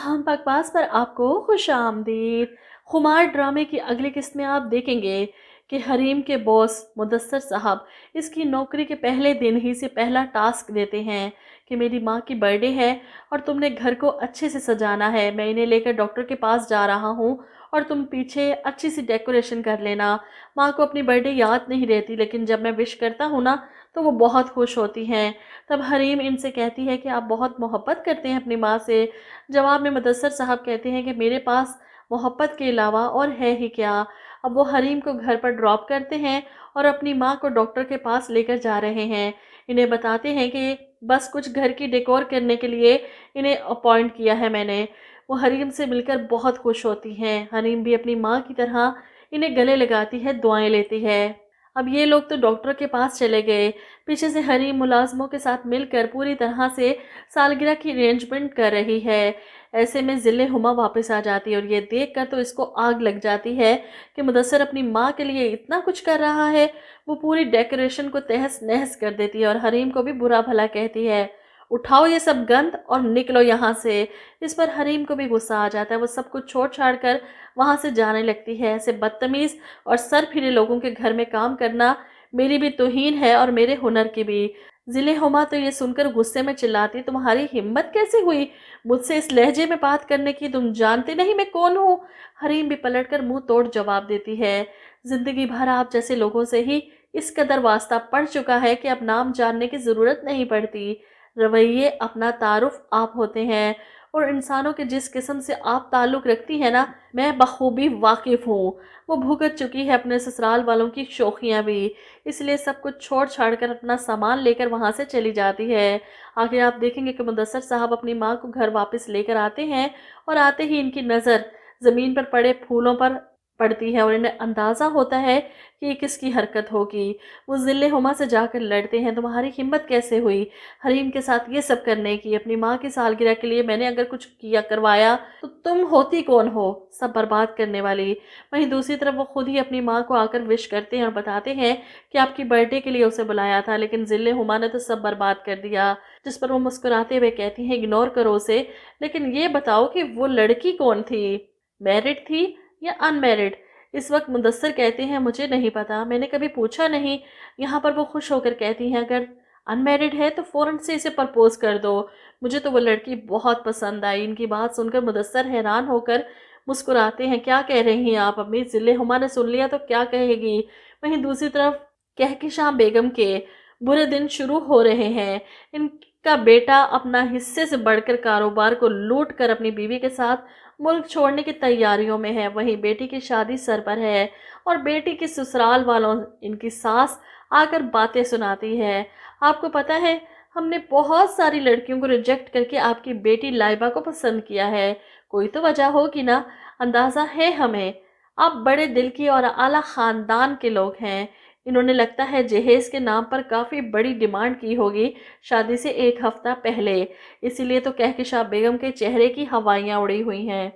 हम बकवास पर आपको खुश आमदीद। खुमार ड्रामे की अगली किस्त में आप देखेंगे कि हरीम के बॉस मुदस्सर साहब इसकी नौकरी के पहले दिन ही से पहला टास्क देते हैं कि मेरी माँ की बर्थडे है और तुमने घर को अच्छे से सजाना है। मैं इन्हें लेकर डॉक्टर के पास जा रहा हूँ और तुम पीछे अच्छी सी डेकोरेशन कर लेना। माँ को अपनी बर्थडे याद नहीं रहती, लेकिन जब मैं विश करता हूँ ना तो वो बहुत खुश होती हैं। तब हरीम इनसे कहती है कि आप बहुत मोहब्बत करते हैं अपनी माँ से। जवाब में मुदस्सर साहब कहते हैं कि मेरे पास मोहब्बत के अलावा और है ही क्या। अब वो हरीम को घर पर ड्रॉप करते हैं और अपनी माँ को डॉक्टर के पास लेकर जा रहे हैं। इन्हें बताते हैं कि बस कुछ घर की डेकोर करने के लिए इन्हें अपॉइंट किया है मैंने। वो हरीम से मिलकर बहुत खुश होती हैं। हरीम भी अपनी माँ की तरह इन्हें गले लगाती है, दुआएं लेती है। अब ये लोग तो डॉक्टर के पास चले गए। पीछे से हरीम मुलाजमों के साथ मिलकर पूरी तरह से सालगिरह की अरेंजमेंट कर रही है। ऐसे में ज़िले हुमा वापस आ जाती है और ये देखकर तो इसको आग लग जाती है कि मुदस्सर अपनी माँ के लिए इतना कुछ कर रहा है। वो पूरी डेकोरेशन को तहस नहस कर देती है और हरीम को भी बुरा भला कहती है, उठाओ ये सब गंद और निकलो यहाँ से। इस पर हरीम को भी गुस्सा आ जाता है। वो सब कुछ छोड़ छाड़ कर वहाँ से जाने लगती है। ऐसे बदतमीज़ और सर फिरे लोगों के घर में काम करना मेरी भी तौहीन है और मेरे हुनर की भी। ज़िले हुमा तो ये सुनकर गुस्से में चिल्लाती, तुम्हारी हिम्मत कैसे हुई मुझसे इस लहजे में बात करने की? तुम जानते नहीं मैं कौन हूँ? हरीम भी पलटकर मुंह तोड़ जवाब देती है, जिंदगी भर आप जैसे लोगों से ही इस कदर वास्ता पड़ चुका है कि अब नाम जानने की ज़रूरत नहीं पड़ती। रवैये अपना तारुफ आप होते हैं और इंसानों के जिस किस्म से आप ताल्लुक़ रखती हैं ना, मैं बखूबी वाकिफ़ हूँ। वो भुगत चुकी है अपने ससुराल वालों की शौखियाँ भी, इसलिए सब कुछ छोड़ छाड़ कर अपना सामान लेकर वहाँ से चली जाती है। आखिर आप देखेंगे कि मुदस्सर साहब अपनी माँ को घर वापस लेकर आते हैं और आते ही इनकी नज़र ज़मीन पर पड़े फूलों पर पड़ती है और इन्हें अंदाज़ा होता है कि ये किसकी हरकत होगी। वो ज़िले हुमा से जाकर लड़ते हैं, तुम्हारी हिम्मत कैसे हुई हरीम के साथ ये सब करने की? अपनी माँ की सालगिरह के लिए मैंने अगर कुछ किया करवाया तो तुम होती कौन हो सब बर्बाद करने वाली। वहीं दूसरी तरफ वो खुद ही अपनी माँ को आकर विश करते हैं और बताते हैं कि आपकी बर्थडे के लिए उसे बुलाया था, लेकिन ज़िले हुमा ने तो सब बर्बाद कर दिया। जिस पर वो मुस्कुराते हुए कहती हैं, इग्नोर करो उसे, लेकिन ये बताओ कि वो लड़की कौन थी, मैरिड थी या अनमैरिड? इस वक्त मुदस्सर कहते हैं, मुझे नहीं पता, मैंने कभी पूछा नहीं। यहाँ पर वो खुश होकर कहती हैं, अगर अनमैरिड है तो फ़ौरन से इसे प्रपोज़ कर दो, मुझे तो वो लड़की बहुत पसंद आई। इनकी बात सुनकर मुदस्सर हैरान होकर मुस्कुराते हैं, क्या कह रही हैं आप अम्मी? ज़िले हुमा ने सुन लिया तो क्या कहेगी? वहीं दूसरी तरफ कहकशां बेगम के बुरे दिन शुरू हो रहे हैं। इनका बेटा अपना हिस्से से बढ़कर कारोबार को लूट कर अपनी बीवी के साथ मुल्क छोड़ने की तैयारियों में है। वहीं बेटी की शादी सर पर है और बेटी के ससुराल वालों इनकी सास आकर बातें सुनाती है, आपको पता है हमने बहुत सारी लड़कियों को रिजेक्ट करके आपकी बेटी लाइबा को पसंद किया है। कोई तो वजह होगी ना, अंदाज़ा है हमें। आप बड़े दिल की और आला ख़ानदान के लोग हैं। इन्होंने लगता है जहेज़ के नाम पर काफ़ी बड़ी डिमांड की होगी शादी से एक हफ्ता पहले, इसीलिए तो कहकशां बेगम के चेहरे की हवाइयाँ उड़ी हुई हैं।